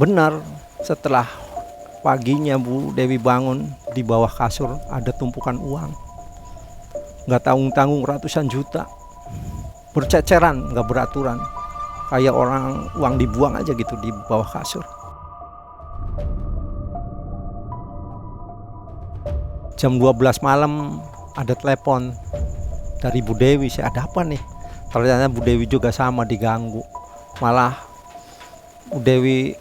Benar, setelah paginya Bu Dewi bangun, di bawah kasur ada tumpukan uang. Nggak tanggung-tanggung ratusan juta. Berceceran, nggak beraturan. Kayak orang uang dibuang aja gitu di bawah kasur. Jam 12 malam ada telepon dari Bu Dewi. Saya ada apa nih? Ternyata Bu Dewi juga sama diganggu. Malah Bu Dewi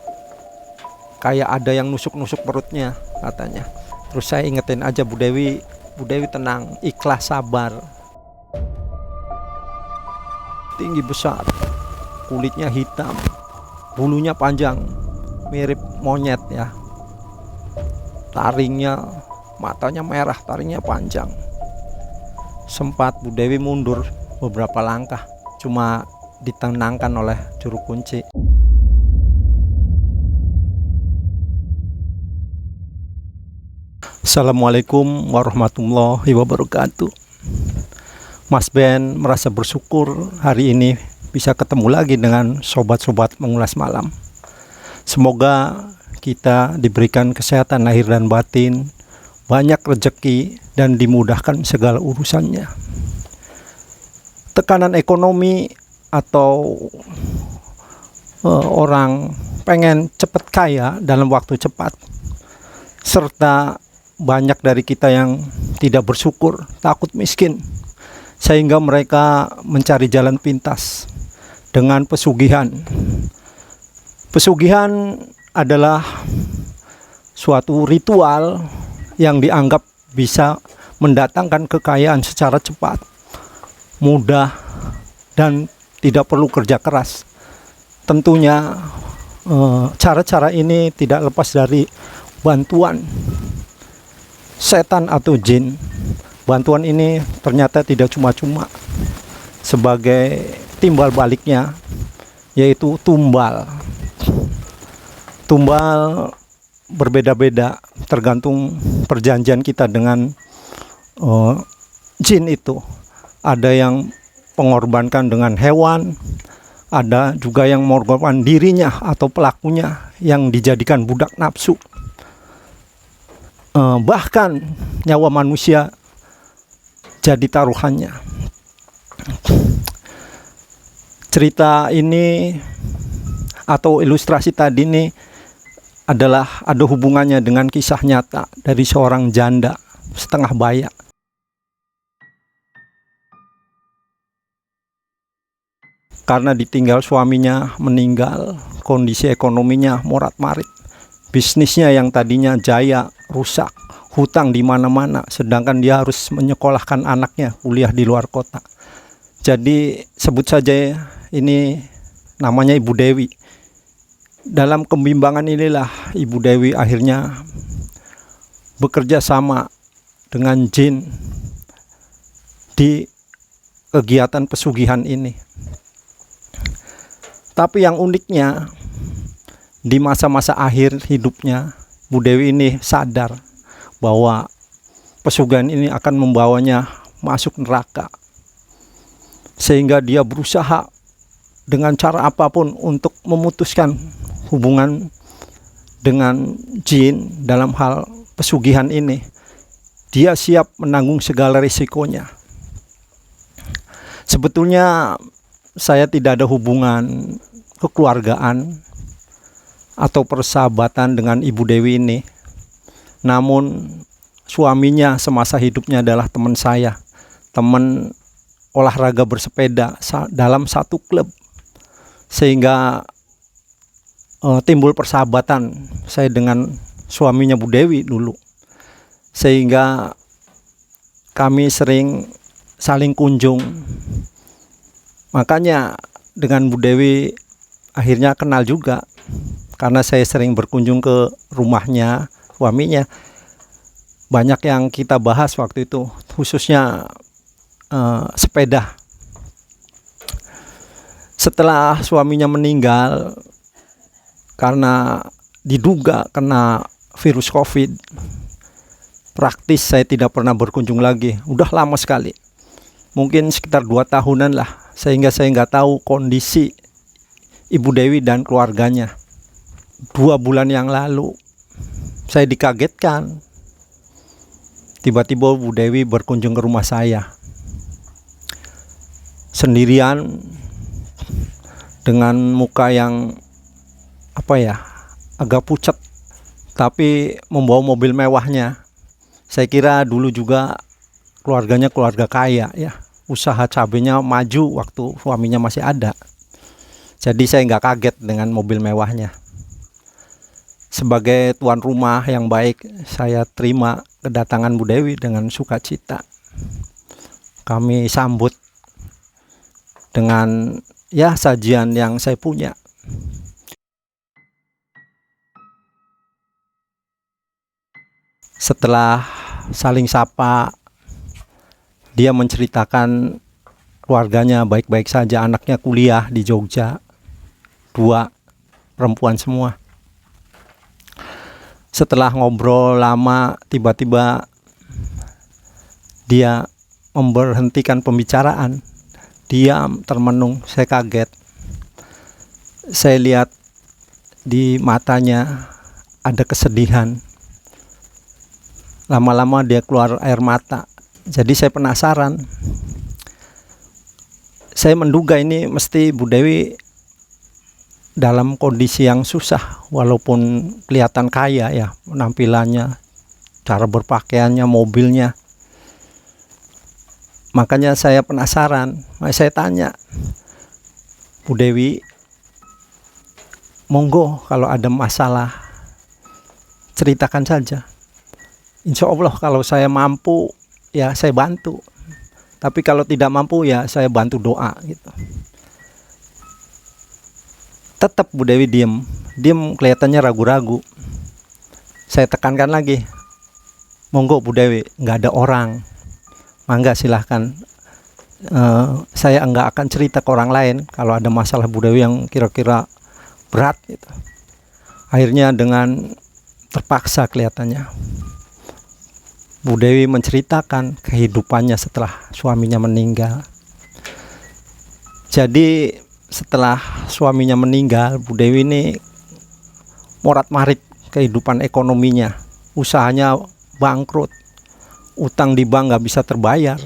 kayak ada yang nusuk-nusuk perutnya katanya. Terus saya ingetin aja Bu Dewi tenang, ikhlas, sabar. Tinggi besar, kulitnya hitam, bulunya panjang, mirip monyet ya. Taringnya, matanya merah, taringnya panjang. Sempat Bu Dewi mundur beberapa langkah, cuma ditenangkan oleh juru kunci. Assalamualaikum warahmatullahi wabarakatuh. Mas Ben merasa bersyukur hari ini bisa ketemu lagi dengan sobat-sobat mengulas malam. Semoga kita diberikan kesehatan lahir dan batin, banyak rezeki, dan dimudahkan segala urusannya. Tekanan ekonomi atau orang pengen cepat kaya dalam waktu cepat, serta banyak dari kita yang tidak bersyukur, takut miskin, sehingga mereka mencari jalan pintas dengan pesugihan. Pesugihan adalah suatu ritual yang dianggap bisa mendatangkan kekayaan secara cepat, mudah, dan tidak perlu kerja keras. Tentunya cara-cara ini tidak lepas dari bantuan setan atau jin. Bantuan ini ternyata tidak cuma-cuma, sebagai timbal baliknya yaitu tumbal. Tumbal berbeda-beda tergantung perjanjian kita dengan jin itu. Ada yang mengorbankan dengan hewan, ada juga yang mengorbankan dirinya atau pelakunya yang dijadikan budak nafsu. Bahkan nyawa manusia jadi taruhannya. Cerita ini atau ilustrasi tadi ini adalah ada hubungannya dengan kisah nyata dari seorang janda setengah baya. Karena ditinggal suaminya meninggal, kondisi ekonominya morat-marit. Bisnisnya yang tadinya jaya rusak, hutang di mana-mana, sedangkan dia harus menyekolahkan anaknya kuliah di luar kota. Jadi sebut saja ini namanya Ibu Dewi. Dalam kebimbangan inilah Ibu Dewi akhirnya bekerja sama dengan jin di kegiatan pesugihan ini. Tapi yang uniknya, di masa-masa akhir hidupnya, Bu Dewi ini sadar bahwa pesugihan ini akan membawanya masuk neraka. Sehingga dia berusaha dengan cara apapun untuk memutuskan hubungan dengan jin dalam hal pesugihan ini. Dia siap menanggung segala risikonya. Sebetulnya saya tidak ada hubungan kekeluargaan atau persahabatan dengan Ibu Dewi ini. Namun suaminya semasa hidupnya adalah teman saya, teman olahraga bersepeda dalam satu klub, sehingga timbul persahabatan saya dengan suaminya Bu Dewi dulu, sehingga kami sering saling kunjung. Makanya dengan Bu Dewi akhirnya kenal juga, karena saya sering berkunjung ke rumahnya suaminya. Banyak yang kita bahas waktu itu, khususnya sepeda. Setelah suaminya meninggal karena diduga kena virus COVID, praktis saya tidak pernah berkunjung lagi. Udah lama sekali, mungkin sekitar 2 tahunan lah, sehingga saya nggak tahu kondisi Ibu Dewi dan keluarganya. 2 bulan yang lalu saya dikagetkan. Tiba-tiba Bu Dewi berkunjung ke rumah saya sendirian dengan muka yang agak pucat, tapi membawa mobil mewahnya. Saya kira dulu juga keluarganya keluarga kaya ya, usaha cabenya maju waktu suaminya masih ada. Jadi saya nggak kaget dengan mobil mewahnya. Sebagai tuan rumah yang baik, saya terima kedatangan Bu Dewi dengan sukacita. Kami sambut dengan sajian yang saya punya. Setelah saling sapa, dia menceritakan keluarganya baik-baik saja, anaknya kuliah di Jogja, 2 perempuan semua. Setelah ngobrol lama, tiba-tiba dia memberhentikan pembicaraan, diam termenung. Saya kaget. Saya lihat di matanya ada kesedihan. Lama-lama dia keluar air mata. Jadi saya penasaran. Saya menduga ini mesti Bu Dewi dalam kondisi yang susah, walaupun kelihatan kaya ya penampilannya, cara berpakaiannya, mobilnya. Makanya saya penasaran. Saya tanya, Bu Dewi, monggo kalau ada masalah ceritakan saja. Insya Allah kalau saya mampu ya saya bantu. Tapi kalau tidak mampu ya saya bantu doa gitu. Tetap Bu Dewi diem kelihatannya ragu-ragu. Saya tekankan lagi, monggo Bu Dewi, nggak ada orang, mangga silahkan. Saya nggak akan cerita ke orang lain kalau ada masalah Bu Dewi yang kira-kira berat gitu. Akhirnya dengan terpaksa kelihatannya Bu Dewi menceritakan kehidupannya setelah suaminya meninggal. Jadi setelah suaminya meninggal, Bu Dewi ini morat-marit kehidupan ekonominya. Usahanya bangkrut, utang di bank nggak bisa terbayar.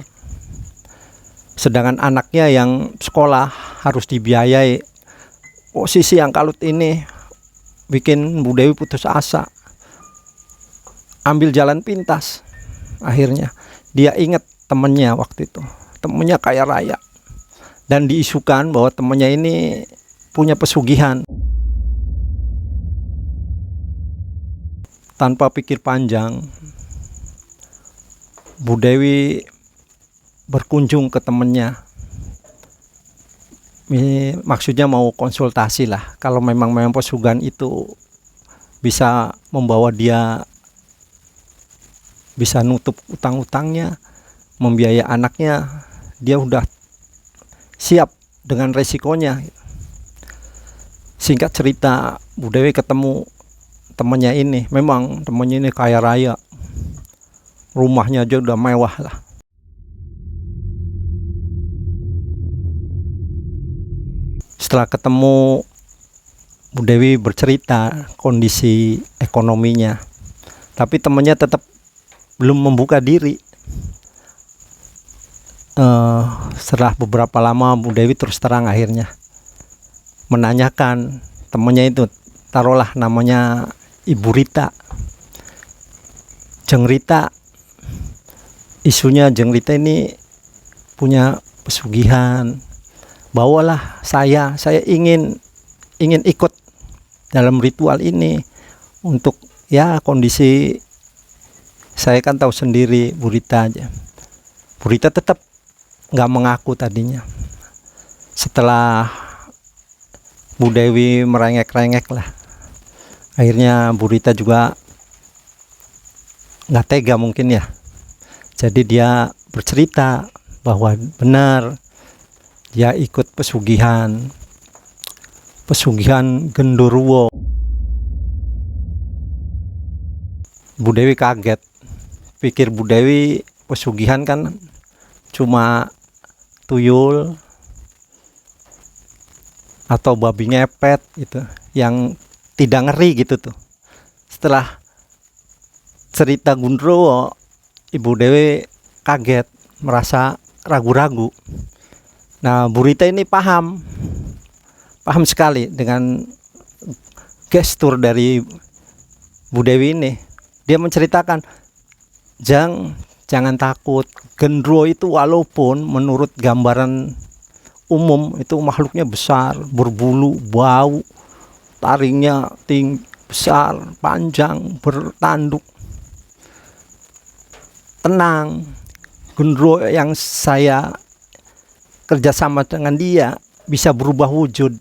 Sedangkan anaknya yang sekolah harus dibiayai. Posisi yang kalut ini bikin Bu Dewi putus asa, ambil jalan pintas. Akhirnya dia ingat temennya waktu itu, temennya kaya raya, dan diisukan bahwa temennya ini punya pesugihan. Tanpa pikir panjang, Bu Dewi berkunjung ke temennya. Ini maksudnya mau konsultasi lah, kalau memang pesugihan itu bisa membawa dia bisa nutup utang-utangnya, membiayai anaknya, dia udah siap dengan resikonya. Singkat cerita, Bu Dewi ketemu temannya ini. Memang temannya ini kaya raya, rumahnya aja udah mewah lah. Setelah ketemu, Bu Dewi bercerita kondisi ekonominya, tapi temannya tetap belum membuka diri. Setelah beberapa lama, Bu Dewi terus terang akhirnya menanyakan temannya itu, taruhlah namanya Ibu Rita, Jeng Rita. Isunya Jeng Rita ini punya pesugihan, bawalah saya ingin ikut dalam ritual ini untuk kondisi saya kan tahu sendiri Bu Rita aja. Bu Rita tetap nggak mengaku tadinya. Setelah Bu Dewi merengek-rengek lah, akhirnya Bu Rita juga nggak tega mungkin ya. Jadi dia bercerita bahwa benar dia ikut pesugihan Genderuwo. Bu Dewi kaget. Pikir Bu Dewi pesugihan kan cuma tuyul atau babi ngepet gitu, yang tidak ngeri gitu tuh. Setelah cerita Gundrowo, Ibu Dewi kaget, merasa ragu-ragu. Nah, Bu Rita ini paham sekali dengan gestur dari Bu Dewi ini. Dia menceritakan, jangan takut. Gendruwo itu walaupun menurut gambaran umum itu makhluknya besar, berbulu, bau, taringnya tinggi, besar, panjang, bertanduk. Tenang, Gundrowo yang saya kerjasama dengan dia bisa berubah wujud.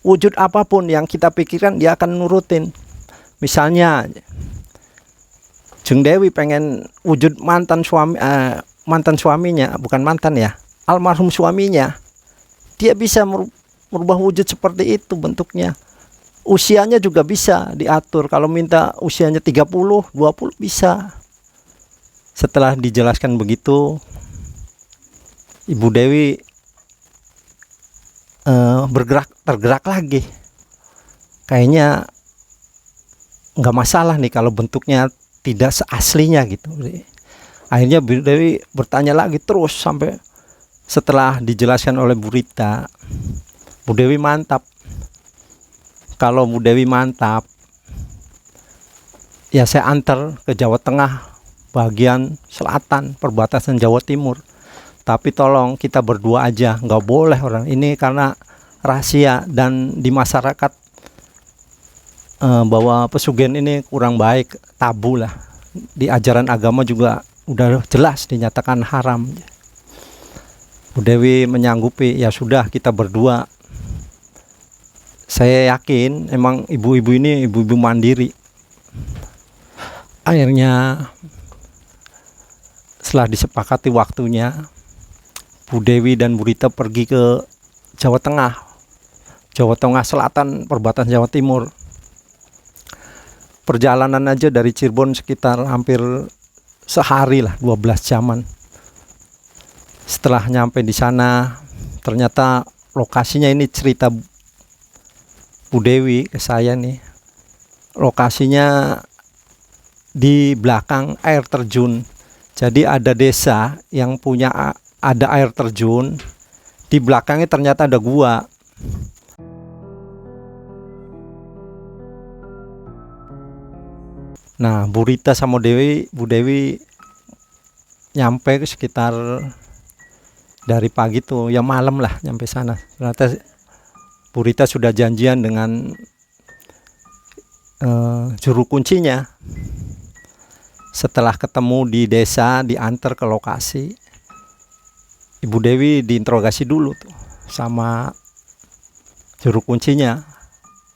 Wujud apapun yang kita pikirkan dia akan nurutin. Misalnya Jeng Dewi pengen wujud mantan suaminya, bukan mantan ya, almarhum suaminya. Dia bisa merubah wujud seperti itu bentuknya. Usianya juga bisa diatur. Kalau minta usianya 30, 20 bisa. Setelah dijelaskan begitu, Ibu Dewi tergerak lagi. Kayaknya nggak masalah nih kalau bentuknya tidak seaslinya gitu. Akhirnya Bu Dewi bertanya lagi terus sampai setelah dijelaskan oleh Bu Rita. Bu Dewi mantap. Kalau Bu Dewi mantap, ya saya antar ke Jawa Tengah, bagian selatan, perbatasan Jawa Timur. Tapi tolong kita berdua aja, nggak boleh orang ini karena rahasia dan di masyarakat bahwa pesugihan ini kurang baik, tabu lah. Di ajaran agama juga udah jelas dinyatakan haram. Bu Dewi menyanggupi, ya sudah kita berdua. Saya yakin emang ibu-ibu ini ibu-ibu mandiri. Akhirnya setelah disepakati waktunya, Bu Dewi dan Bu Rita pergi ke Jawa Tengah, Jawa Tengah Selatan, perbatasan Jawa Timur. Perjalanan aja dari Cirebon sekitar hampir sehari lah, 12 jaman. Setelah nyampe di sana, ternyata lokasinya ini cerita Bu Dewi ke saya nih. Lokasinya di belakang air terjun. Jadi ada desa yang punya ada air terjun, di belakangnya ternyata ada gua. Nah, Bu Rita sama Bu Dewi nyampe sekitar dari pagi tuh, ya malam lah nyampe sana. Ternyata Bu Rita sudah janjian dengan juru kuncinya. Setelah ketemu di desa, diantar ke lokasi. Ibu Dewi diinterogasi dulu tuh sama juru kuncinya.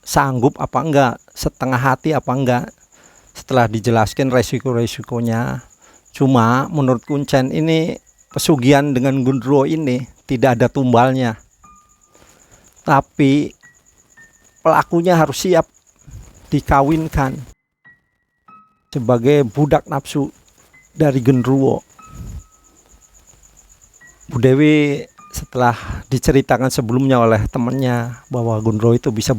Sanggup apa enggak, setengah hati apa enggak. Setelah dijelaskan resiko-resikonya. Cuma menurut Kuncen ini pesugihan dengan Gundrowo ini tidak ada tumbalnya. Tapi pelakunya harus siap dikawinkan sebagai budak nafsu dari Gundrowo. Bu Dewi setelah diceritakan sebelumnya oleh temannya bahwa Gundrowo itu bisa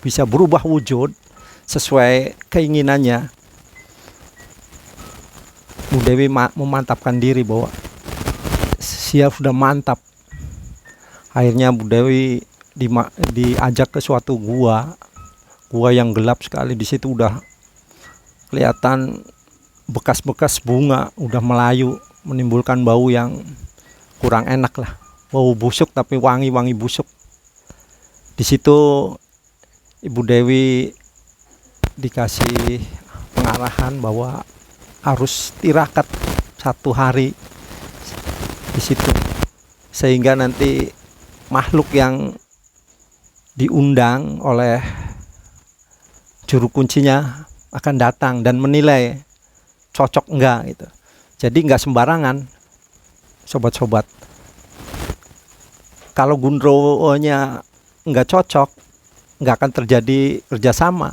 bisa berubah wujud sesuai keinginannya, Bu Dewi memantapkan diri bahwa siap, sudah mantap. Akhirnya Bu Dewi diajak ke suatu gua yang gelap sekali. Di situ udah kelihatan bekas-bekas bunga udah melayu, menimbulkan bau yang kurang enak lah, bau busuk tapi wangi busuk. Di situ Ibu Dewi dikasih pengarahan bahwa harus tirakat 1 hari di situ, sehingga nanti makhluk yang diundang oleh juru kuncinya akan datang dan menilai cocok enggak gitu. Jadi enggak sembarangan, sobat-sobat. Kalau Gundrowo-nya enggak cocok, enggak akan terjadi kerjasama.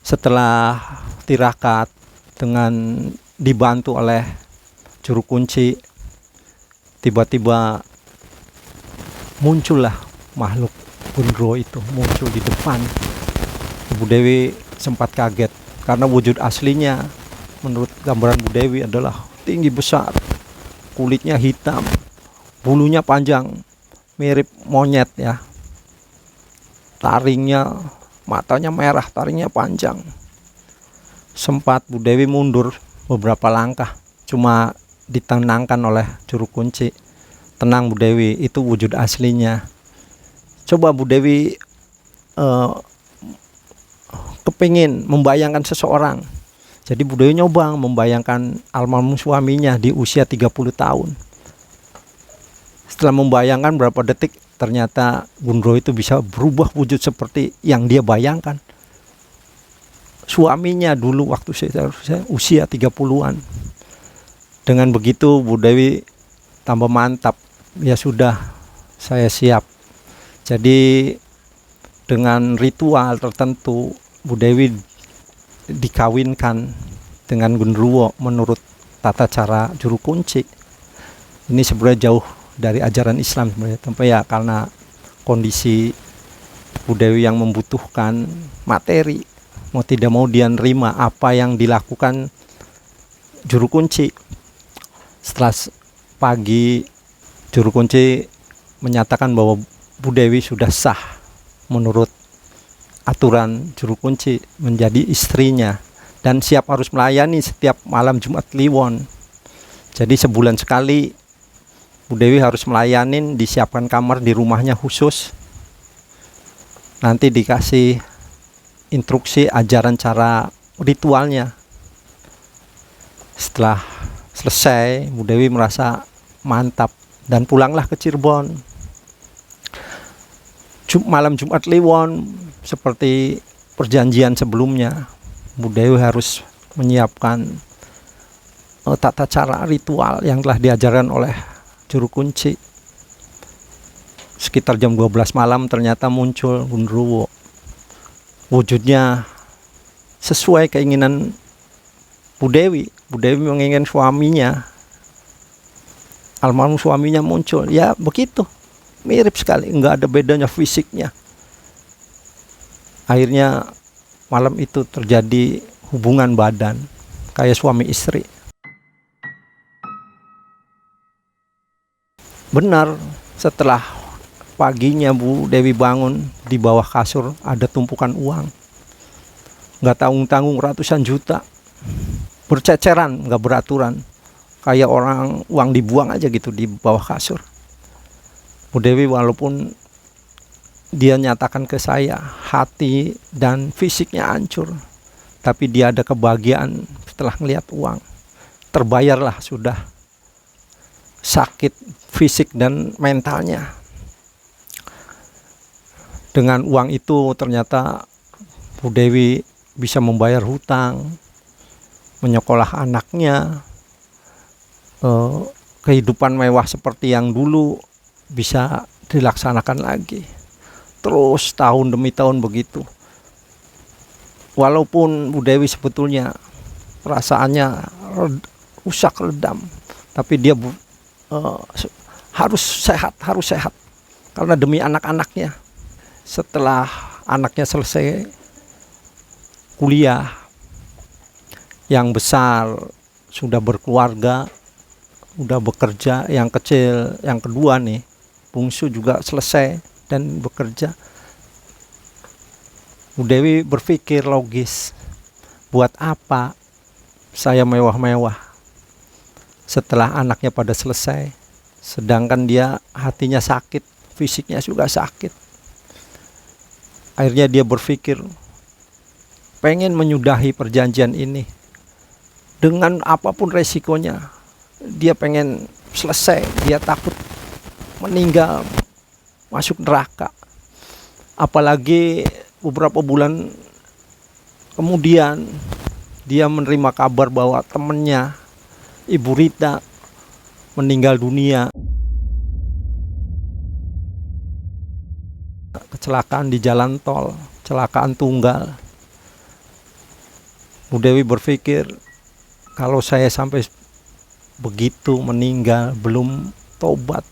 Setelah tirakat dengan dibantu oleh juru kunci, tiba-tiba muncullah makhluk Gundro itu muncul di depan. Bu Dewi sempat kaget karena wujud aslinya menurut gambaran Bu Dewi adalah tinggi besar, kulitnya hitam, bulunya panjang mirip monyet ya, taringnya, matanya merah, taringnya panjang. Sempat Bu Dewi mundur beberapa langkah, cuma ditenangkan oleh juru kunci. Tenang Bu Dewi, itu wujud aslinya. Coba Bu Dewi kepingin membayangkan seseorang. Jadi Bu Dewi nyoba membayangkan almarhum suaminya di usia 30 tahun. Setelah membayangkan berapa detik, ternyata Gundro itu bisa berubah wujud seperti yang dia bayangkan. Suaminya dulu waktu saya usia 30-an. Dengan begitu Bu Dewi tambah mantap. Ya sudah, saya siap. Jadi dengan ritual tertentu Bu Dewi dikawinkan dengan Gundruwo menurut tata cara juru kunci. Ini sebenarnya jauh dari ajaran Islam sebenarnya, tapi ya karena kondisi Bu Dewi yang membutuhkan materi, mau tidak mau dia nerima apa yang dilakukan juru kunci. Setelah pagi, juru kunci menyatakan bahwa Bu Dewi sudah sah menurut aturan juru kunci menjadi istrinya dan siap harus melayani setiap malam Jumat Kliwon. Jadi sebulan sekali Bu Dewi harus melayani, disiapkan kamar di rumahnya khusus. Nanti dikasih instruksi ajaran cara ritualnya. Setelah selesai, Bu Dewi merasa mantap dan pulanglah ke Cirebon. Malam Jumat Kliwon seperti perjanjian sebelumnya, Bu Dewi harus menyiapkan tata cara ritual yang telah diajarkan oleh juru kunci. Sekitar jam 12 malam ternyata muncul Gundruwo. Wujudnya sesuai keinginan Bu Dewi. Bu Dewi menginginkan suaminya, almarhum suaminya muncul. Ya begitu, mirip sekali, nggak ada bedanya fisiknya. Akhirnya malam itu terjadi hubungan badan kayak suami istri. Benar, setelah paginya Bu Dewi bangun, di bawah kasur ada tumpukan uang. Nggak tanggung-tanggung ratusan juta. Berceceran, nggak beraturan. Kayak orang uang dibuang aja gitu di bawah kasur. Bu Dewi walaupun dia nyatakan ke saya hati dan fisiknya hancur, tapi dia ada kebahagiaan setelah melihat uang. Terbayarlah sudah sakit fisik dan mentalnya. Dengan uang itu ternyata Bu Dewi bisa membayar hutang, menyekolah anaknya, kehidupan mewah seperti yang dulu bisa dilaksanakan lagi. Terus tahun demi tahun begitu. Walaupun Bu Dewi sebetulnya perasaannya rusak redam, tapi dia harus sehat karena demi anak-anaknya. Setelah anaknya selesai kuliah, yang besar sudah berkeluarga, udah bekerja, yang kecil, yang kedua nih, bungsu juga selesai dan bekerja. Bu Dewi berpikir logis, buat apa saya mewah-mewah setelah anaknya pada selesai, sedangkan dia hatinya sakit, fisiknya juga sakit. Akhirnya dia berpikir pengen menyudahi perjanjian ini dengan apapun resikonya. Dia pengen selesai, dia takut meninggal, masuk neraka. Apalagi beberapa bulan kemudian dia menerima kabar bahwa temannya Ibu Rita meninggal dunia, kecelakaan di jalan tol, kecelakaan tunggal. Bu Dewi berpikir, kalau saya sampai begitu meninggal belum tobat,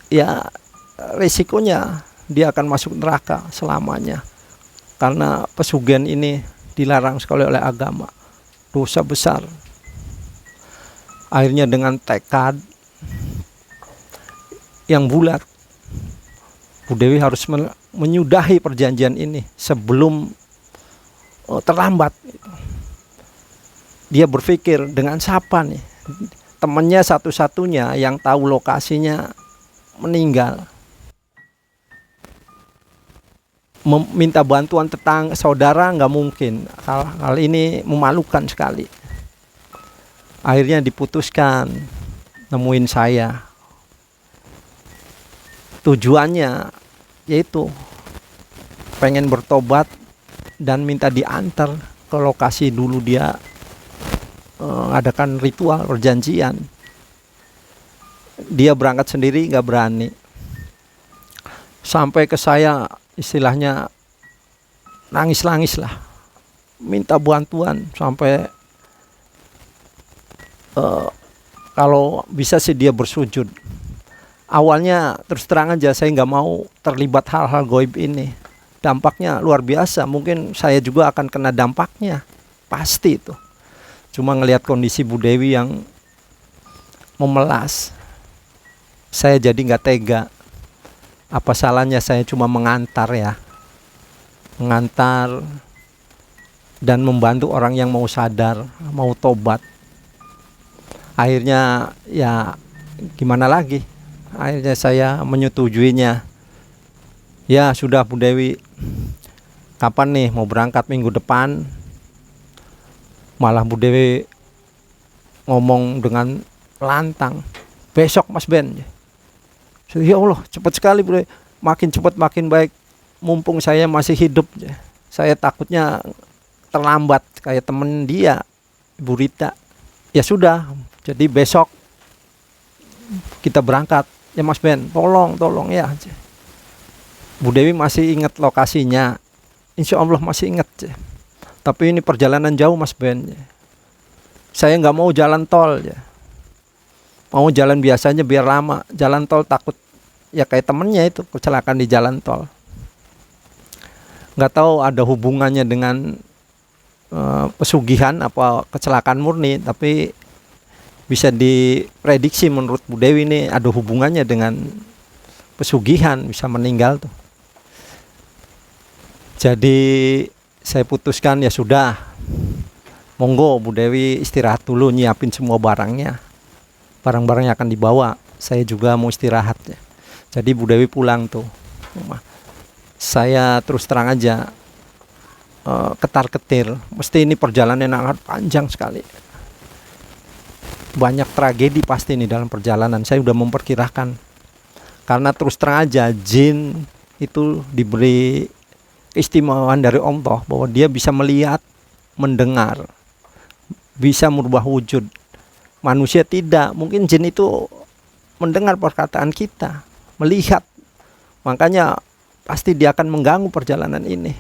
ya risikonya dia akan masuk neraka selamanya. Karena pesugihan ini dilarang sekali oleh agama, dosa besar. Akhirnya dengan tekad yang bulat, Bu Dewi harus menyudahi perjanjian ini sebelum terlambat. Dia berpikir, dengan siapa nih? Temannya satu-satunya yang tahu lokasinya meninggal. Meminta bantuan tetangga saudara nggak mungkin. Hal ini memalukan sekali. Akhirnya diputuskan nemuin saya. Tujuannya yaitu pengen bertobat dan minta diantar ke lokasi dulu dia adakan ritual perjanjian. Dia berangkat sendiri nggak berani. Sampai ke saya, istilahnya nangis-nangis lah, minta bantuan sampai kalau bisa sih dia bersujud. Awalnya terus terang aja saya nggak mau terlibat hal-hal goib ini. Dampaknya luar biasa, mungkin saya juga akan kena dampaknya, pasti itu. Cuma ngelihat kondisi Bu Dewi yang memelas, saya jadi nggak tega. Apa salahnya saya cuma mengantar ya, mengantar dan membantu orang yang mau sadar, mau tobat. Akhirnya ya gimana lagi, akhirnya saya menyetujuinya. Ya sudah Bu Dewi, kapan nih mau berangkat? Minggu depan. Malah Bu Dewi ngomong dengan lantang, besok Mas Ben. Ya Allah, cepat sekali Bu Dewi, makin cepat makin baik, mumpung saya masih hidup. Saya takutnya terlambat kayak temen dia, Ibu Rita. Ya sudah, jadi besok kita berangkat ya Mas Ben, tolong ya. Bu Dewi masih ingat lokasinya, insya Allah masih ingat. Tapi ini perjalanan jauh Mas Ben, saya nggak mau jalan tol ya. Mau jalan biasanya biar lama, jalan tol takut ya kayak temennya itu kecelakaan di jalan tol. Nggak tahu ada hubungannya dengan pesugihan apa kecelakaan murni, tapi bisa diprediksi menurut Bu Dewi ini ada hubungannya dengan pesugihan, bisa meninggal tuh. Jadi saya putuskan ya sudah, monggo Bu Dewi istirahat dulu, nyiapin semua barangnya. Barang-barangnya akan dibawa, saya juga mau istirahat ya. Jadi Bu Dewi pulang tuh. Saya terus terang aja ketar-ketir, mesti ini perjalanan yang sangat panjang sekali. Banyak tragedi pasti nih dalam perjalanan, saya udah memperkirakan. Karena terus terang aja jin itu diberi keistimewaan dari Allah bahwa dia bisa melihat, mendengar, bisa merubah wujud. Manusia tidak, mungkin jin itu mendengar perkataan kita, melihat. Makanya pasti dia akan mengganggu perjalanan ini.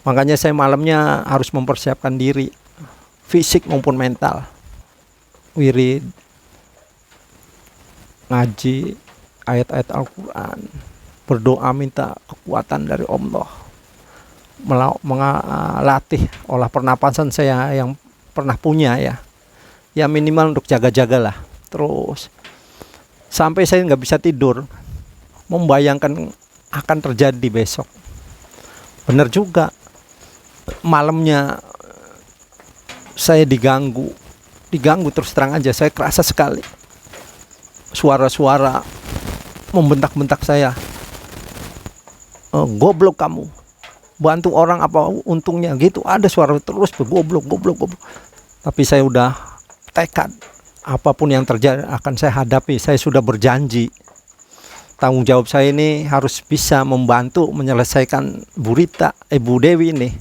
Makanya saya malamnya harus mempersiapkan diri, fisik maupun mental. Wirid, ngaji ayat-ayat Al-Quran, berdoa minta kekuatan dari Allah, melatih olah pernapasan saya yang pernah punya ya minimal untuk jaga-jagalah. Terus sampai saya nggak bisa tidur, membayangkan akan terjadi besok. Benar juga, malamnya saya diganggu terus terang aja. Saya kerasa sekali suara-suara membentak-bentak saya, goblok kamu, bantu orang apa untungnya gitu. Ada suara terus goblok. Tapi saya udah tekad, apapun yang terjadi akan saya hadapi. Saya sudah berjanji, tanggung jawab saya ini harus bisa membantu menyelesaikan Bu Dewi ini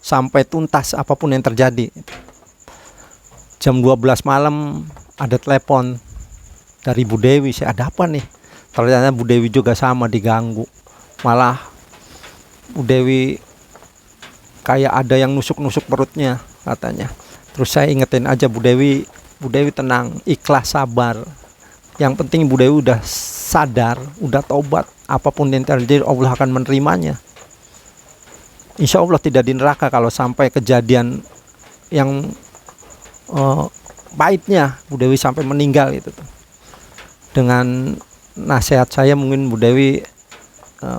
sampai tuntas apapun yang terjadi. Jam 12 malam ada telepon dari Bu Dewi. Saya, ada apa nih? Ternyata Bu Dewi juga sama diganggu. Malah Bu Dewi kayak ada yang nusuk-nusuk perutnya katanya. Terus saya ingetin aja Bu Dewi tenang, ikhlas, sabar. Yang penting Bu Dewi udah sadar, udah tobat, apapun yang terjadi Allah akan menerimanya. Insya Allah tidak di neraka kalau sampai kejadian yang pahitnya Bu Dewi sampai meninggal itu tuh. Dengan nasihat saya mungkin Bu Dewi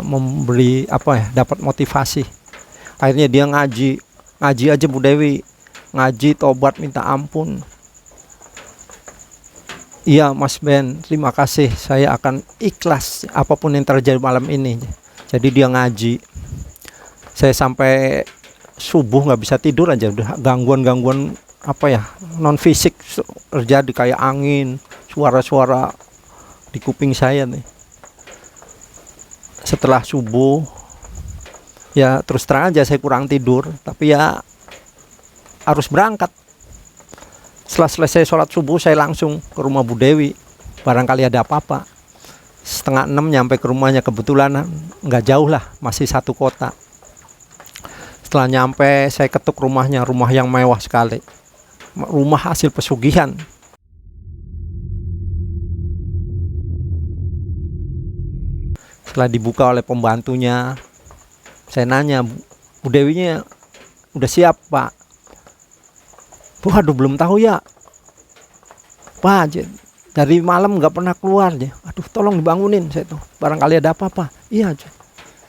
memberi dapat motivasi. Akhirnya dia ngaji aja Bu Dewi, ngaji, tobat, minta ampun. Iya Mas Ben, terima kasih, saya akan ikhlas apapun yang terjadi malam ini. Jadi dia ngaji. Saya sampai subuh nggak bisa tidur aja, udah gangguan non fisik terjadi, kayak angin, suara-suara di kuping saya nih. Setelah subuh ya terus terang aja saya kurang tidur, tapi ya harus berangkat. Setelah selesai sholat subuh saya langsung ke rumah Bu Dewi, barangkali ada apa-apa. 5:30 nyampe ke rumahnya, kebetulan nggak jauh lah, masih satu kota. Setelah nyampe saya ketuk rumahnya, rumah yang mewah sekali, rumah hasil pesugihan. Setelah dibuka oleh pembantunya, saya nanya, Bu Dewinya udah siap Pak? Waduh belum tahu ya Pak, dari malam nggak pernah keluar ya. Aduh tolong dibangunin, saya tuh barangkali ada apa-apa. Iya aja.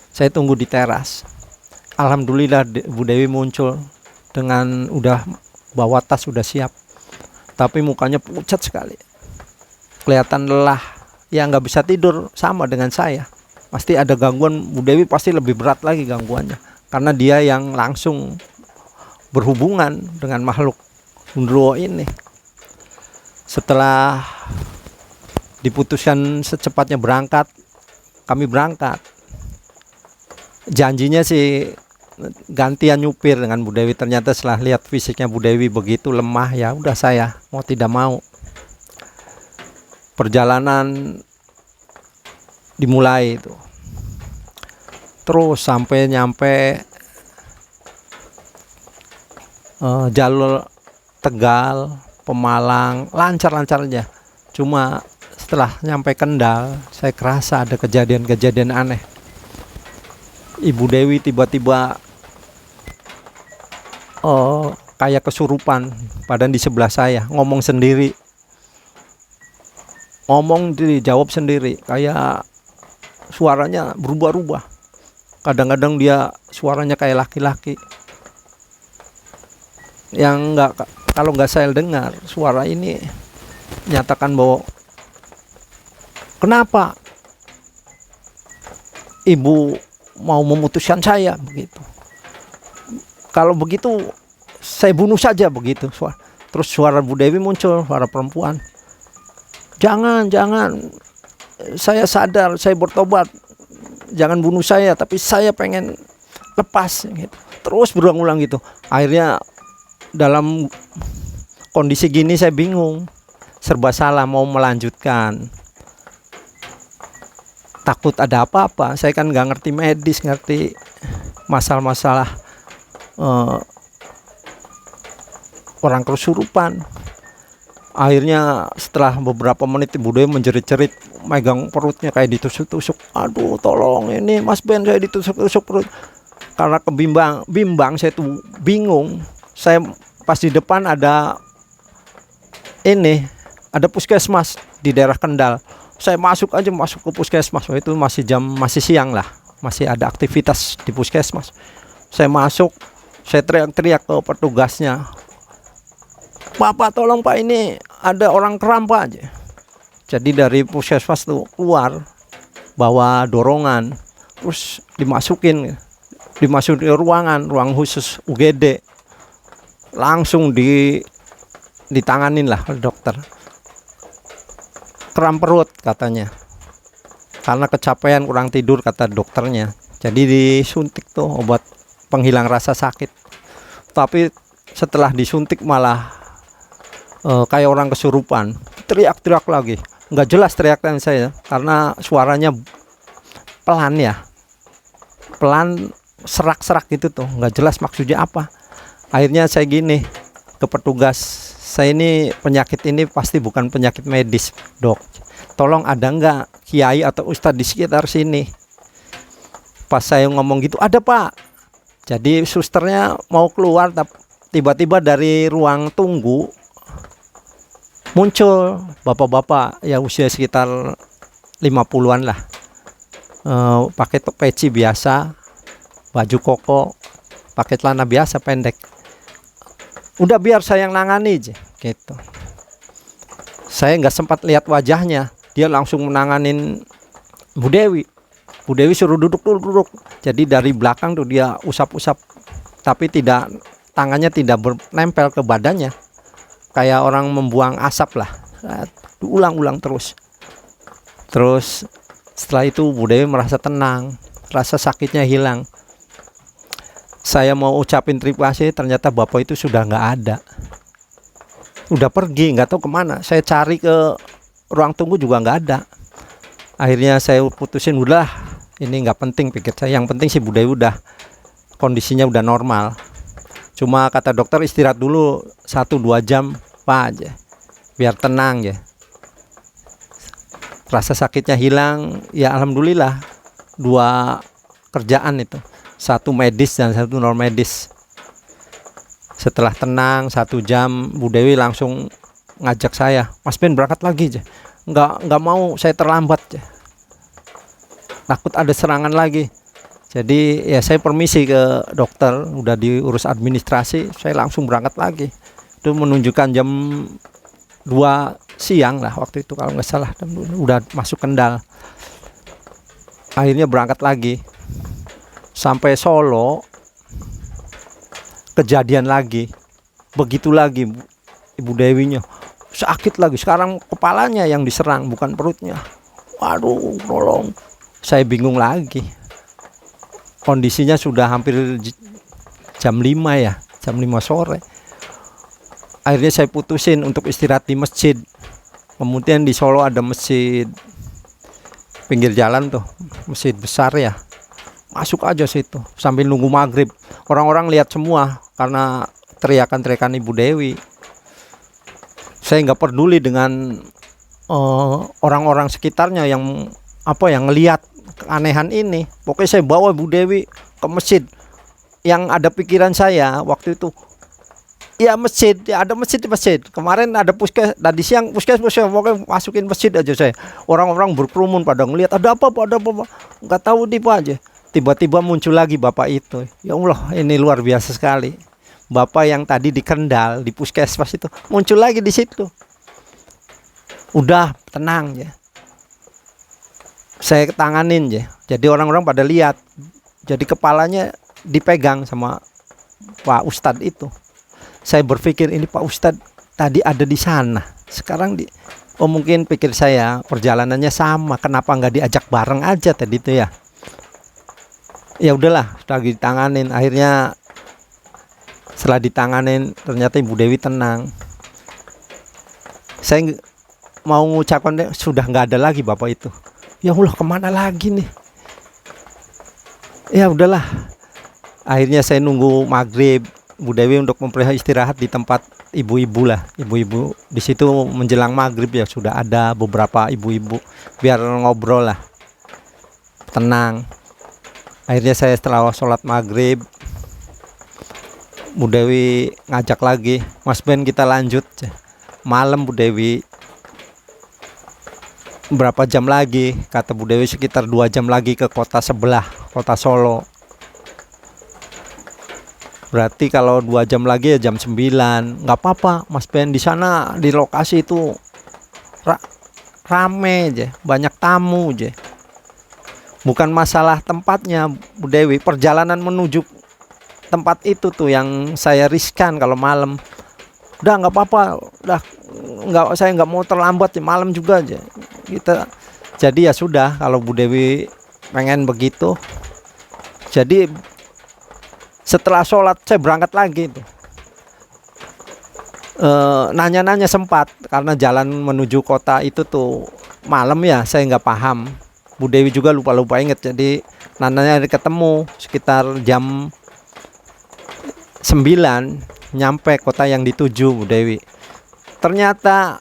Saya tunggu di teras. Alhamdulillah Bu Dewi muncul dengan udah bawa tas, udah siap, tapi mukanya pucat sekali, kelihatan lelah. Ya nggak bisa tidur, sama dengan saya. Pasti ada gangguan, Bu Dewi pasti lebih berat lagi gangguannya, karena dia yang langsung berhubungan dengan makhluk Gundurwo ini. Setelah diputuskan secepatnya berangkat, kami berangkat. Janjinya sih gantian nyupir dengan Bu Dewi. Ternyata setelah lihat fisiknya Bu Dewi begitu lemah, ya udah saya mau tidak mau. Perjalanan dimulai itu. Terus sampai nyampe jalur Tegal, Pemalang, lancar-lancar aja. Cuma setelah nyampe Kendal, saya kerasa ada kejadian-kejadian aneh. Ibu Dewi tiba-tiba kayak kesurupan, padahal di sebelah saya, ngomong sendiri. Ngomong dijawab sendiri, kayak suaranya berubah-ubah. Kadang-kadang dia suaranya kayak laki-laki. Yang kalau nggak saya dengar suara ini nyatakan bahwa kenapa ibu mau memutuskan saya begitu. Kalau begitu saya bunuh saja begitu. Terus suara Bu Dewi muncul, suara perempuan. Jangan, saya sadar, saya bertobat. Jangan bunuh saya, tapi saya pengen lepas gitu. Terus berulang-ulang gitu. Akhirnya dalam kondisi gini saya bingung, serba salah, mau melanjutkan, takut ada apa-apa. Saya kan nggak ngerti medis, ngerti masalah-masalah orang kesurupan. Akhirnya setelah beberapa menit Bu Dewi menjerit-jerit, megang perutnya kayak ditusuk-tusuk. Aduh tolong ini Mas Ben, saya ditusuk-tusuk perut. Karena bimbang saya tuh bingung. Saya pas di depan ada puskesmas di daerah Kendal. Saya masuk ke puskesmas. Itu masih siang lah, masih ada aktivitas di puskesmas. Saya masuk, saya teriak-teriak ke petugasnya, Pak tolong Pak, ini ada orang kram Pak aja. Jadi dari puskesmas tuh keluar bawa dorongan, terus dimasukin ruang khusus UGD. Langsung ditanganin lah oleh dokter. Kram perut katanya, karena kecapean, kurang tidur kata dokternya. Jadi disuntik tuh obat penghilang rasa sakit. Tapi setelah disuntik malah kayak orang kesurupan, teriak-teriak lagi. Nggak jelas teriakan saya karena suaranya pelan ya, pelan, serak-serak gitu tuh, nggak jelas maksudnya apa. Akhirnya saya gini ke petugas, saya ini penyakit ini pasti bukan penyakit medis dok, tolong ada nggak kiai atau ustadz di sekitar sini. Pas saya ngomong gitu, ada pak. Jadi susternya mau keluar, tiba-tiba dari ruang tunggu muncul bapak-bapak ya usia sekitar 50-an lah, pakai peci biasa, baju koko, pakai celana biasa pendek. Udah biar saya yang nangani aja gitu. Saya nggak sempat lihat wajahnya, dia langsung menanganin Bu Dewi. Bu Dewi suruh duduk. Jadi dari belakang tuh dia usap-usap, tapi tangannya tidak menempel ke badannya, kayak orang membuang asap lah. Ulang-ulang terus. Setelah itu Bu Dewi merasa tenang, rasa sakitnya hilang. Saya mau ucapin terima kasih, ternyata bapak itu sudah nggak ada, udah pergi, nggak tahu kemana. Saya cari ke ruang tunggu juga nggak ada. Akhirnya saya putusin, udah ini nggak penting, pikir saya. Yang penting si Bu Dewi udah kondisinya udah normal. Cuma kata dokter istirahat dulu 1-2 jam pak aja, biar tenang ya. Rasa sakitnya hilang ya, alhamdulillah. 2 kerjaan itu, 1 medis dan 1 non medis. Setelah tenang 1 jam, Bu Dewi langsung ngajak saya, Mas Ben berangkat lagi aja. Nggak mau saya terlambat ya, takut ada serangan lagi. Jadi ya saya permisi ke dokter, udah diurus administrasi, saya langsung berangkat lagi. Itu menunjukkan jam 2 siang lah waktu itu kalau nggak salah, udah masuk Kendal. Akhirnya berangkat lagi sampai Solo, kejadian lagi, begitu lagi. Ibu Dewinya sakit lagi, sekarang kepalanya yang diserang bukan perutnya. Waduh, tolong. Saya bingung lagi. Kondisinya sudah hampir jam 5 ya, jam 5 sore. Akhirnya saya putusin untuk istirahat di masjid. Kemudian di Solo ada masjid pinggir jalan tuh, masjid besar ya. Masuk aja situ sambil nunggu maghrib. Orang-orang lihat semua karena teriakan-teriakan Ibu Dewi. Saya nggak peduli dengan orang-orang sekitarnya yang ngelihat keanehan ini. Pokoknya saya bawa Bu Dewi ke masjid. Yang ada pikiran saya waktu itu, ya masjid, ya ada masjid di masjid. Kemarin ada puskes, tadi siang puskes, pokoknya masukin masjid aja saya. Orang-orang berkerumun pada ngelihat, ada apa pak, nggak tahu nih pak aja. Tiba-tiba muncul lagi bapak itu. Ya Allah, ini luar biasa sekali. Bapak yang tadi di Kendal, di puskesmas itu muncul lagi di situ. Udah tenang ya, saya tanganin ya. Jadi orang-orang pada lihat. Jadi kepalanya dipegang sama Pak Ustadz itu. Saya berpikir ini Pak Ustadz tadi ada di sana, sekarang mungkin pikir saya perjalanannya sama, kenapa nggak diajak bareng aja tadi itu ya. Ya udahlah, lagi ditanganin. Akhirnya setelah ditanganin ternyata Ibu Dewi tenang. Saya mau mengucapkan sudah nggak ada lagi bapak itu. Ya Allah, kemana lagi nih? Ya udahlah. Akhirnya saya nunggu maghrib Bu Dewi untuk istirahat di tempat ibu-ibu lah. Ibu-ibu di situ menjelang maghrib ya sudah ada beberapa ibu-ibu biar ngobrol lah, tenang. Akhirnya saya setelah sholat maghrib, Bu Dewi ngajak lagi, Mas Ben kita lanjut. Malam Bu Dewi, berapa jam lagi? Kata Bu Dewi sekitar 2 jam lagi ke kota sebelah, kota Solo. Berarti kalau 2 jam lagi ya jam 9. Nggak apa-apa Mas Ben, di sana di lokasi itu rame aja, banyak tamu aja. Bukan masalah tempatnya Bu Dewi, perjalanan menuju tempat itu tuh yang saya riskan kalau malam. Udah nggak apa-apa, saya nggak mau terlambat ya, malam juga aja kita. Jadi ya sudah, kalau Bu Dewi pengen begitu. Jadi setelah sholat saya berangkat lagi tuh. Nanya-nanya sempat karena jalan menuju kota itu tuh malam ya, saya nggak paham. Bu Dewi juga lupa inget, jadi nanya ketemu sekitar jam 9 nyampe kota yang dituju Bu Dewi. Ternyata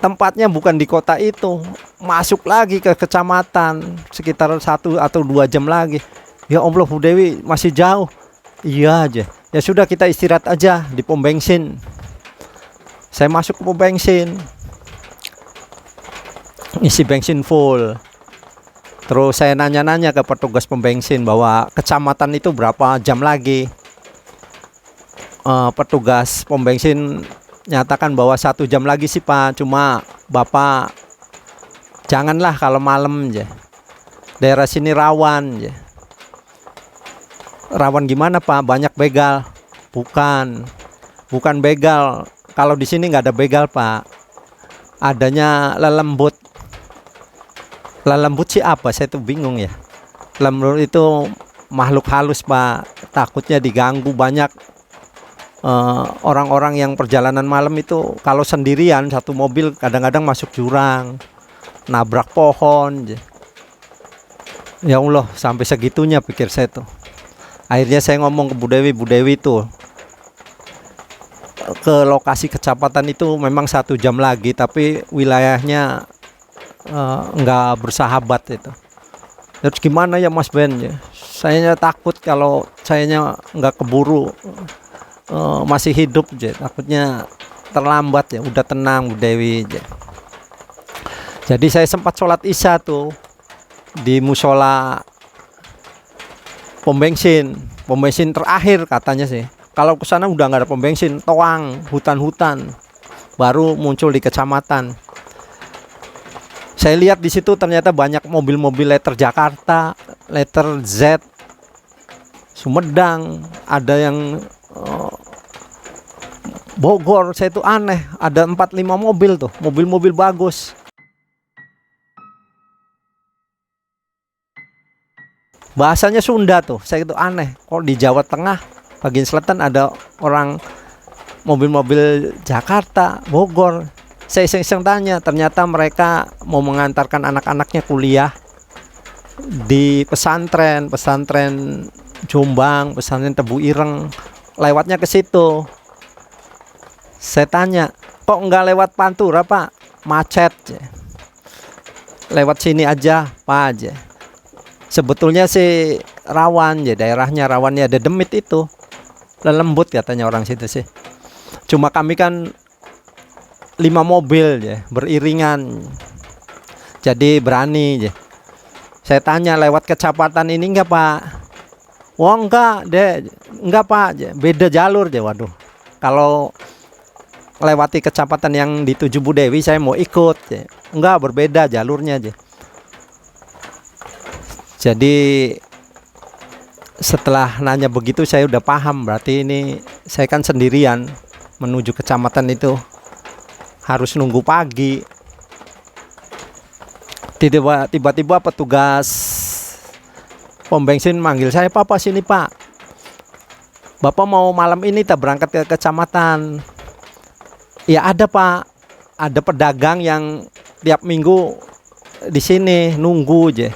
tempatnya bukan di kota itu, masuk lagi ke kecamatan sekitar 1 atau 2 jam lagi. Ya Allah Bu Dewi, masih jauh. Iya aja. Ya sudah, kita istirahat aja di pom bensin. Saya masuk ke pom bensin, isi bensin full. Terus saya nanya-nanya ke petugas pom bensin bahwa kecamatan itu berapa jam lagi. Petugas pom bensin nyatakan bahwa 1 jam lagi sih Pak, cuma Bapak janganlah kalau malam aja. Daerah sini rawan ya. Rawan gimana Pak? Banyak begal. Bukan begal. Kalau di sini nggak ada begal Pak. Adanya lelembut. Lelembut sih apa? Saya tuh bingung ya. Lelembut itu makhluk halus Pak. Takutnya diganggu. Banyak orang-orang yang perjalanan malam itu kalau sendirian satu mobil kadang-kadang masuk jurang, nabrak pohon. Ya Allah, sampai segitunya pikir saya tuh. Akhirnya saya ngomong ke Bu Dewi tuh, ke lokasi kecamatan itu memang 1 jam lagi, tapi wilayahnya nggak bersahabat itu. Terus gimana ya Mas Ben ya? Saya takut kalau sayanya nggak keburu masih hidup aja, takutnya terlambat ya. Udah tenang Bu Dewi aja. Jadi saya sempat sholat isya tuh di musola pom bensin terakhir katanya sih. Kalau ke sana udah nggak ada pom bensin, toang, hutan-hutan, baru muncul di kecamatan. Saya lihat di situ ternyata banyak mobil-mobil letter Jakarta, letter Z, Sumedang, ada yang Bogor. Saya itu aneh, ada 4-5 mobil tuh, mobil-mobil bagus. Bahasanya Sunda tuh, saya itu aneh. Kok di Jawa Tengah bagian selatan ada orang mobil-mobil Jakarta, Bogor. Saya iseng-iseng tanya, ternyata mereka mau mengantarkan anak-anaknya kuliah di pesantren Jombang, pesantren Tebu Ireng. Lewatnya ke situ. Saya tanya, kok nggak lewat Pantura Pak? Macet. Lewat sini aja Pak aja. Sebetulnya sih rawan ya, daerahnya rawan ya, ada demit itu, lelembut katanya orang situ sih. Cuma kami kan 5 mobil ya, beriringan, jadi berani ya. Saya tanya, lewat kecamatan ini enggak Pak? Wah enggak deh, enggak Pak, beda jalur ya. Waduh, kalau lewati kecamatan yang dituju Bu Dewi saya mau ikut ya. Enggak, berbeda jalurnya aja. Jadi setelah nanya begitu saya udah paham, berarti ini saya kan sendirian menuju kecamatan itu, harus nunggu pagi. Tiba-tiba petugas pom bensin manggil saya, Pak sini Pak, Bapak mau malam ini tak berangkat ke kecamatan? Ya ada Pak, ada pedagang yang tiap minggu di sini nunggu aja.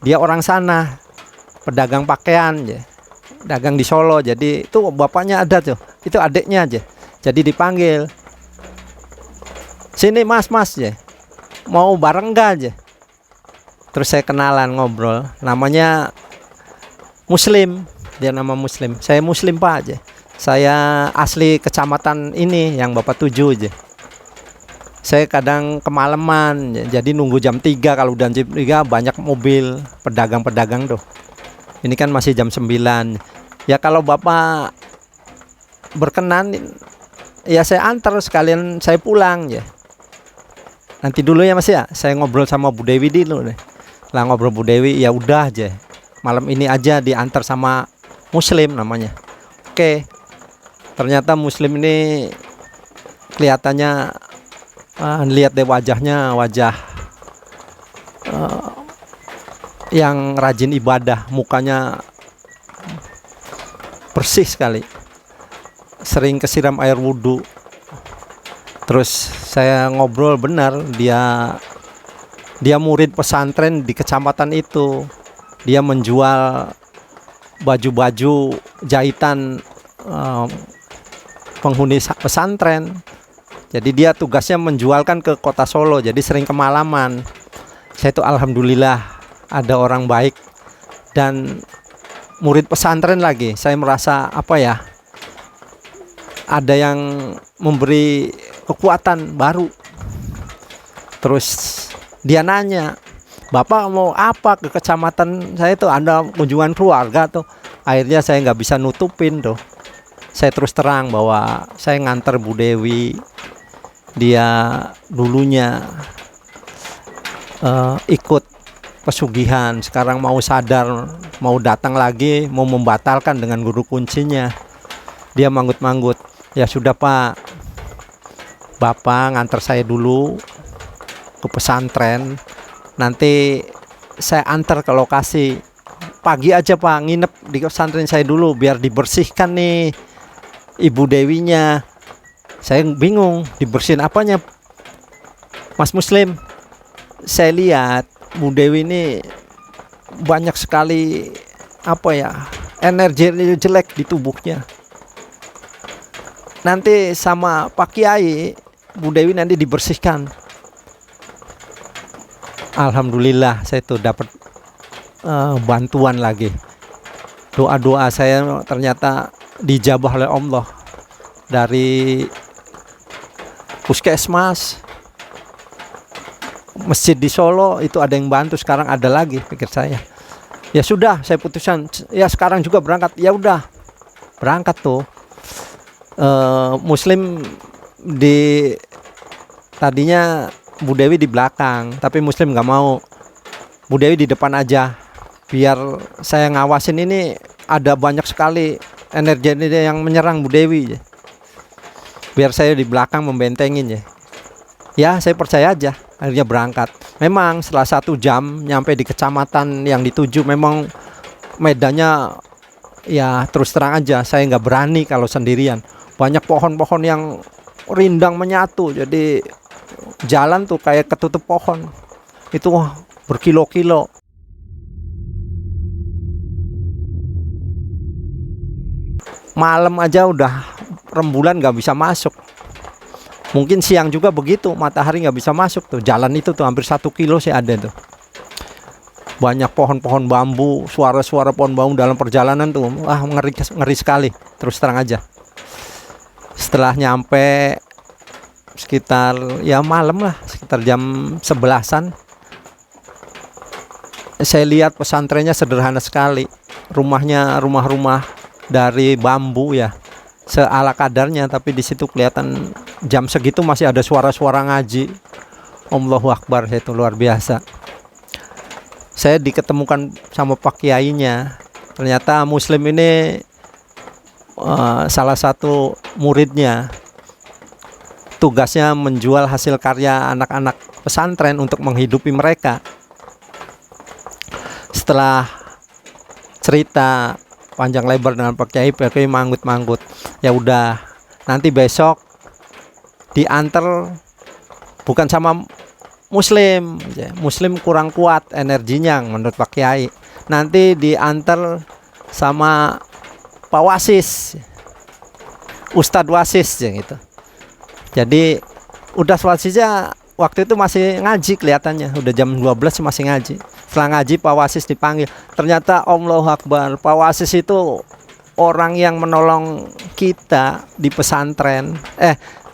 Dia orang sana, pedagang pakaian ya, dagang di Solo. Jadi itu bapaknya ada tuh, itu adiknya aja. Jadi dipanggil, sini mas ya, mau bareng enggak aja. Terus saya kenalan, ngobrol, namanya Muslim, dia nama Muslim. Saya Muslim Pak aja, saya asli kecamatan ini yang Bapak tuju aja. Saya kadang kemalaman, jadi nunggu jam 3. Kalau udah jam 3 banyak mobil pedagang-pedagang tuh. Ini kan masih jam 9. Ya kalau Bapak berkenan, ya saya antar sekalian saya pulang ya. Nanti dulu ya Mas ya, saya ngobrol sama Bu Dewi dulu deh. Lah ngobrol Bu Dewi, ya udah aja. Malam ini aja diantar sama Muslim namanya. Oke. Ternyata Muslim ini kelihatannya, lihat deh wajahnya, wajah yang rajin ibadah, mukanya bersih sekali, sering kesiram air wudhu. Terus saya ngobrol, benar dia murid pesantren di kecamatan itu. Dia menjual baju-baju jahitan penghuni pesantren. Jadi dia tugasnya menjualkan ke kota Solo, jadi sering kemalaman. Saya itu alhamdulillah ada orang baik dan murid pesantren lagi. Saya merasa apa ya, ada yang memberi kekuatan baru. Terus dia nanya, "Bapak mau apa ke kecamatan saya tuh, ada kunjungan keluarga tuh." Akhirnya saya nggak bisa nutupin tuh. Saya terus terang bahwa saya nganter Bu Dewi. Dia dulunya ikut pesugihan, sekarang mau sadar, mau datang lagi, mau membatalkan dengan guru kuncinya. Dia manggut-manggut, "Ya sudah Pak, Bapak nganter saya dulu ke pesantren, nanti saya antar ke lokasi. Pagi aja Pak, nginep di pesantren saya dulu biar dibersihkan nih Ibu Dewinya." Saya bingung, dibersihin apanya Mas Muslim? Saya lihat Bu Dewi ini banyak sekali apa ya, energi jelek di tubuhnya. Nanti sama Pak Kiai Bu Dewi nanti dibersihkan. Alhamdulillah saya tuh dapat bantuan lagi. Doa-doa saya ternyata dijabah oleh Allah. Dari puskesmas, masjid di Solo itu ada yang bantu, sekarang ada lagi, pikir saya. Ya sudah, saya putuskan ya sekarang juga berangkat. Ya udah berangkat tuh. Muslim di tadinya Bu Dewi di belakang, tapi Muslim nggak mau. Bu Dewi di depan aja, biar saya ngawasin. Ini ada banyak sekali energi yang menyerang Bu Dewi, biar saya di belakang membentengin ya. Ya saya percaya aja. Akhirnya berangkat. Memang setelah 1 jam nyampe di kecamatan yang dituju, memang medannya ya terus terang aja saya nggak berani kalau sendirian. Banyak pohon-pohon yang rindang menyatu, jadi jalan tuh kayak ketutup pohon. Itu berkilo-kilo. Malam aja udah rembulan nggak bisa masuk. Mungkin siang juga begitu, matahari nggak bisa masuk tuh. Jalan itu tuh hampir 1 kilo sih ada tuh. Banyak pohon-pohon bambu, suara-suara pohon bambu dalam perjalanan tuh. Wah, ngeri sekali, terus terang aja. Setelah nyampe sekitar ya malam lah, sekitar jam 11-an. Saya lihat pesantrennya sederhana sekali. Rumahnya rumah-rumah dari bambu ya, seala kadarnya, tapi di situ kelihatan jam segitu masih ada suara-suara ngaji. Allahu Akbar, itu luar biasa. Saya diketemukan sama Pak Kiainya. Ternyata Muslim ini salah satu muridnya. Tugasnya menjual hasil karya anak-anak pesantren untuk menghidupi mereka. Setelah cerita panjang lebar dengan Pak Kiai manggut-manggut. Ya udah, nanti besok diantar bukan sama Muslim. Muslim kurang kuat energinya menurut Pak Kiai. Nanti diantar sama Pak Wasis, Ustadz Wasis gitu. Jadi udah wasisnya waktu itu masih ngaji kelihatannya. Udah jam 12 masih ngaji. Setelah ngaji Pak Wasis dipanggil. Ternyata Allahu Akbar, Pak Wasis itu orang yang menolong kita di pesantren,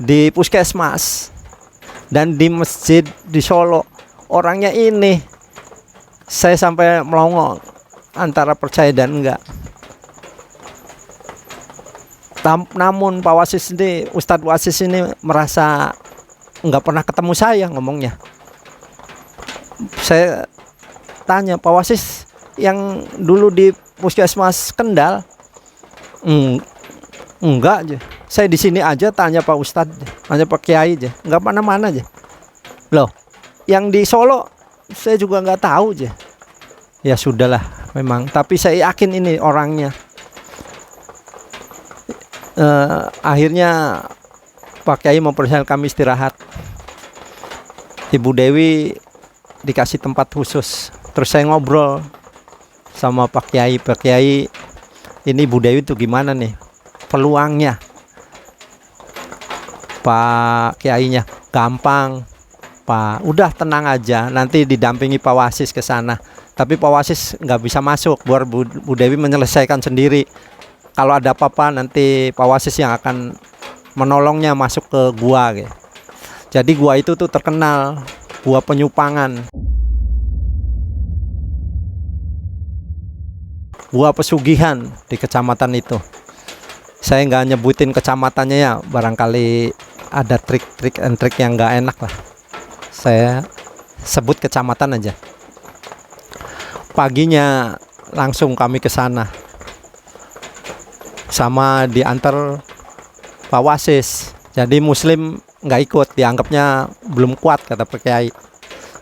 di puskesmas dan di masjid di Solo. Orangnya ini saya sampai melongo antara percaya dan enggak. Namun Pak Wasis ini, Ustadz Wasis ini merasa enggak pernah ketemu saya ngomongnya. Saya tanya, "Pak Wasis yang dulu di puskesmas Kendal?" Enggak aja. Saya di sini aja, tanya Pak Ustadz, tanya Pak Kiai aja, enggak mana-mana aja. Loh, yang di Solo saya juga enggak tahu aja. Ya sudahlah memang, tapi saya yakin ini orangnya. Akhirnya Pak Kiai mempersilahkan kami istirahat. Ibu Dewi dikasih tempat khusus. Terus saya ngobrol sama Pak Kiai. Pak Kiai, ini Bu Dewi tuh gimana nih peluangnya? Pak Kiainya, gampang Pak, udah tenang aja, nanti didampingi Pak Wasis ke sana. Tapi Pak Wasis nggak bisa masuk, biar Bu Dewi menyelesaikan sendiri. Kalau ada apa-apa nanti Pak Wasis yang akan menolongnya masuk ke gua gitu. Jadi gua itu tuh terkenal gua penyupangan, gua pesugihan di kecamatan itu. Saya nggak nyebutin kecamatannya ya, barangkali ada trik-trik and trik yang nggak enak lah. Saya sebut kecamatan aja. Paginya langsung kami ke sana, sama diantar Pak Wasis. Jadi Muslim nggak ikut, dianggapnya belum kuat kata Pak Kiai.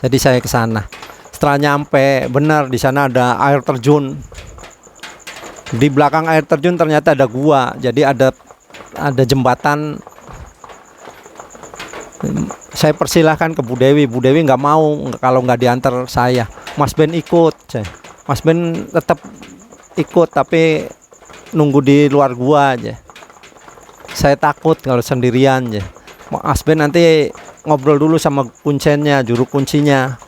Jadi saya ke sana. Setelah nyampe, benar di sana ada air terjun. Di belakang air terjun ternyata ada gua. Jadi ada jembatan. Saya persilahkan ke Bu Dewi. Bu Dewi nggak mau kalau nggak diantar saya. Mas Ben ikut. Mas Ben tetap ikut tapi nunggu di luar gua aja. Saya takut kalau sendirian aja. Mas Ben nanti ngobrol dulu sama kuncennya, juru kuncinya.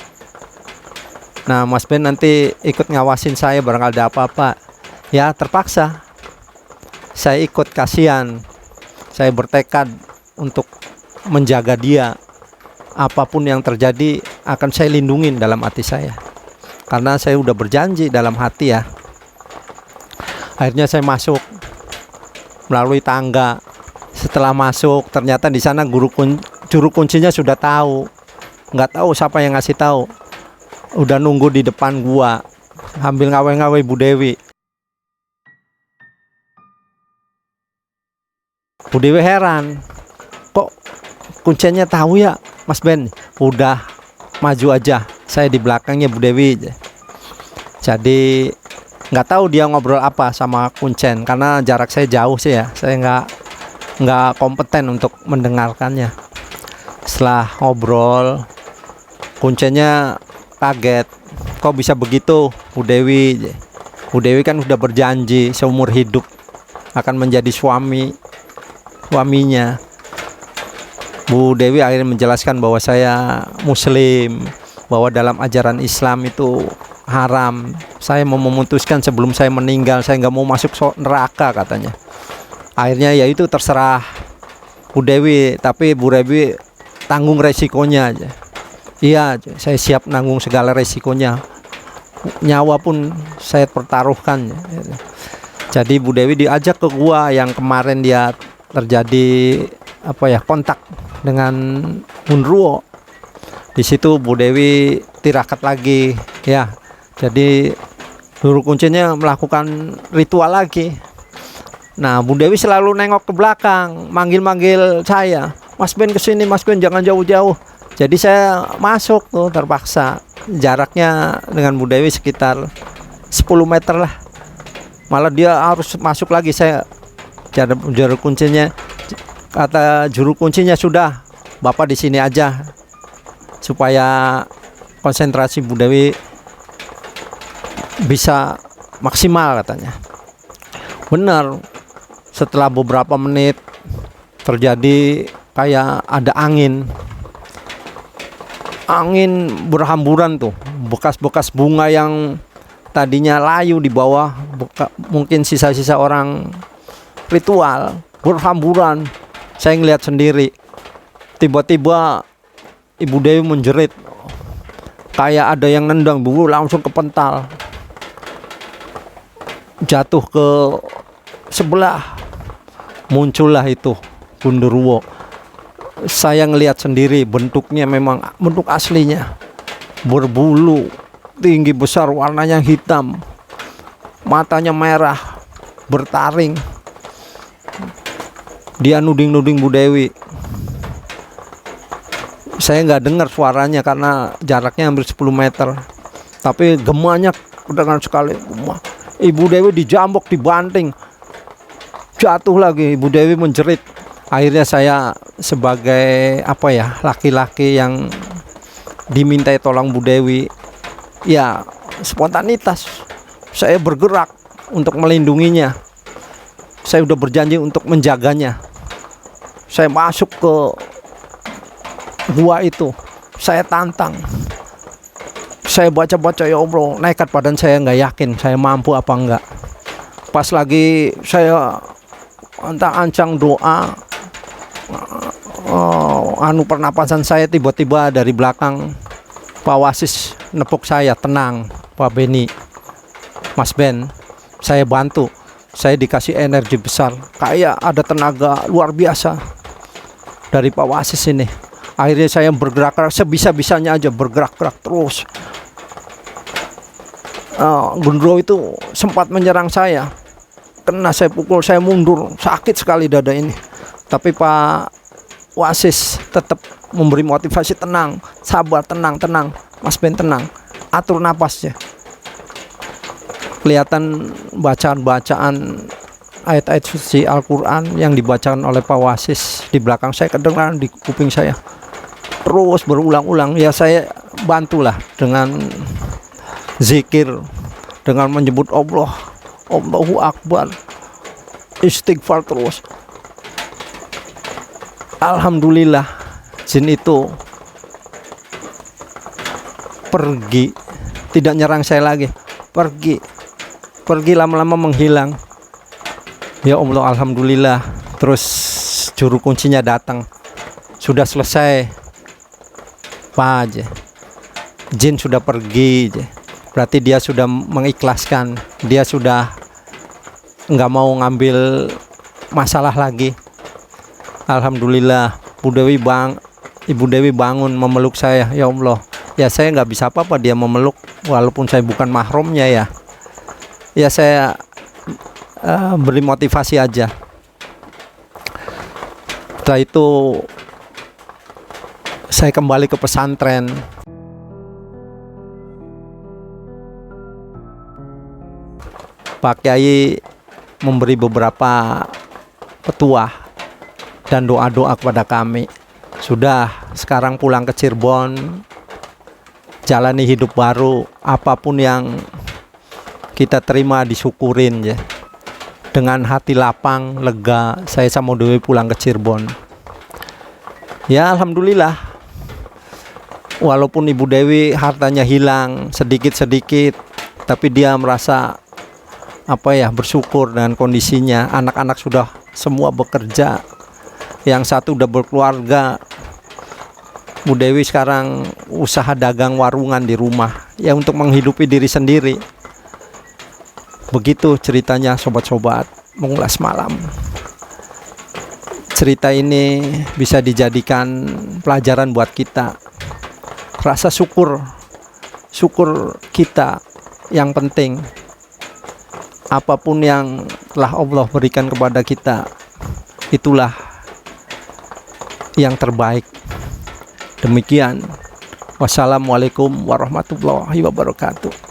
Nah, Mas Ben nanti ikut ngawasin saya barangkali ada apa-apa. Ya terpaksa saya ikut, kasihan. Saya bertekad untuk menjaga dia. Apapun yang terjadi akan saya lindungin dalam hati saya, karena saya udah berjanji dalam hati ya. Akhirnya saya masuk melalui tangga. Setelah masuk ternyata di sana juru kuncinya sudah tahu. Nggak tahu siapa yang ngasih tahu. Udah nunggu di depan gua sambil ngawe-ngawe Bu Dewi. Bu Dewi heran, kok kuncinya tahu ya Mas Ben? Udah maju aja, saya di belakangnya Bu Dewi. Jadi nggak tahu dia ngobrol apa sama kuncen, karena jarak saya jauh sih ya. Saya nggak kompeten untuk mendengarkannya. Setelah ngobrol, kuncennya kaget, kok bisa begitu Bu Dewi? Bu Dewi kan udah berjanji seumur hidup akan menjadi suaminya. Bu Dewi akhirnya menjelaskan bahwa saya Muslim, bahwa dalam ajaran Islam itu haram. Saya mau memutuskan sebelum saya meninggal, saya nggak mau masuk neraka katanya. Akhirnya ya itu terserah Bu Dewi, tapi Bu Dewi tanggung resikonya aja. Iya, saya siap nanggung segala resikonya. Nyawa pun saya pertaruhkan. Jadi Bu Dewi diajak ke gua yang kemarin dia terjadi kontak dengan Munruo. Di situ Bu Dewi tirakat lagi ya. Jadi juru kuncinya melakukan ritual lagi. Nah, Bu Dewi selalu nengok ke belakang, manggil-manggil saya, Mas Ben kesini, Mas Ben jangan jauh-jauh. Jadi saya masuk tuh terpaksa. Jaraknya dengan Bu Dewi sekitar 10 meter lah. Malah dia harus masuk lagi. Saya juru kuncinya, kata juru kuncinya, sudah Bapak di sini aja supaya konsentrasi Bu Dewi bisa maksimal katanya. Benar, setelah beberapa menit terjadi kayak ada angin berhamburan tuh, bekas-bekas bunga yang tadinya layu di bawah, mungkin sisa-sisa orang ritual, berhamburan. Saya ngelihat sendiri. Tiba-tiba Ibu Dewi menjerit, kayak ada yang nendang, Bu langsung kepental, jatuh ke sebelah. Muncullah itu Gundurwo. Saya ngelihat sendiri, bentuknya memang bentuk aslinya, berbulu, tinggi besar, warnanya hitam, matanya merah, bertaring. Dia nuding-nuding Bu Dewi. Saya nggak dengar suaranya karena jaraknya hampir 10 meter, tapi gemanya kedengaran sekali. Ibu Dewi dijambok, dibanting, jatuh lagi. Ibu Dewi menjerit. Akhirnya saya sebagai laki-laki yang dimintai tolong Bu Dewi, ya spontanitas saya bergerak untuk melindunginya. Saya udah berjanji untuk menjaganya. Saya masuk ke gua itu, saya tantang, saya baca-baca, ya Allah, nekat badan saya, nggak yakin saya mampu apa enggak. Pas lagi saya ancang doa, pernapasan saya tiba-tiba dari belakang Pak Wasis nepuk saya, tenang Pak Beni, Mas Ben, saya bantu. Saya dikasih energi besar, kayak ada tenaga luar biasa dari Pak Wasis ini. Akhirnya saya bergerak sebisa-bisanya aja, bergerak-gerak terus. Gundro itu sempat menyerang saya, kena saya pukul, saya mundur, sakit sekali dada ini. Tapi Pak Wasis tetap memberi motivasi, tenang, sabar, tenang, Mas Ben tenang, atur napasnya. Kelihatan bacaan-bacaan ayat-ayat suci Al-Quran yang dibacakan oleh Pak Wasis di belakang saya, kedengaran di kuping saya terus berulang-ulang. Ya saya bantulah dengan zikir, dengan menyebut Allah, Allahu Akbar, istighfar terus. Alhamdulillah, jin itu pergi, tidak nyerang saya lagi, pergi lama-lama menghilang. Ya Allah, alhamdulillah. Terus juru kuncinya datang, sudah selesai Pak aja, jin sudah pergi aja. Berarti dia sudah mengikhlaskan, dia sudah nggak mau ngambil masalah lagi. Alhamdulillah, Ibu Dewi bangun memeluk saya. Ya Allah, ya saya nggak bisa apa-apa dia memeluk, walaupun saya bukan mahramnya ya. Ya saya beri motivasi aja. Setelah itu saya kembali ke pesantren. Pak Kiai memberi beberapa petuah dan doa-doa kepada kami. Sudah, sekarang pulang ke Cirebon, jalani hidup baru, apapun yang kita terima disyukurin ya. Dengan hati lapang, lega, saya sama Dewi pulang ke Cirebon. Ya alhamdulillah, walaupun Ibu Dewi hartanya hilang sedikit-sedikit, tapi dia merasa bersyukur dengan kondisinya. Anak-anak sudah semua bekerja, yang satu udah berkeluarga. Bu Dewi sekarang usaha dagang warungan di rumah, ya untuk menghidupi diri sendiri. Begitu ceritanya sobat-sobat mengulas malam. Cerita ini bisa dijadikan pelajaran buat kita. Rasa syukur kita yang penting. Apapun yang telah Allah berikan kepada kita, itulah yang terbaik. Demikian. Wassalamualaikum warahmatullahi wabarakatuh.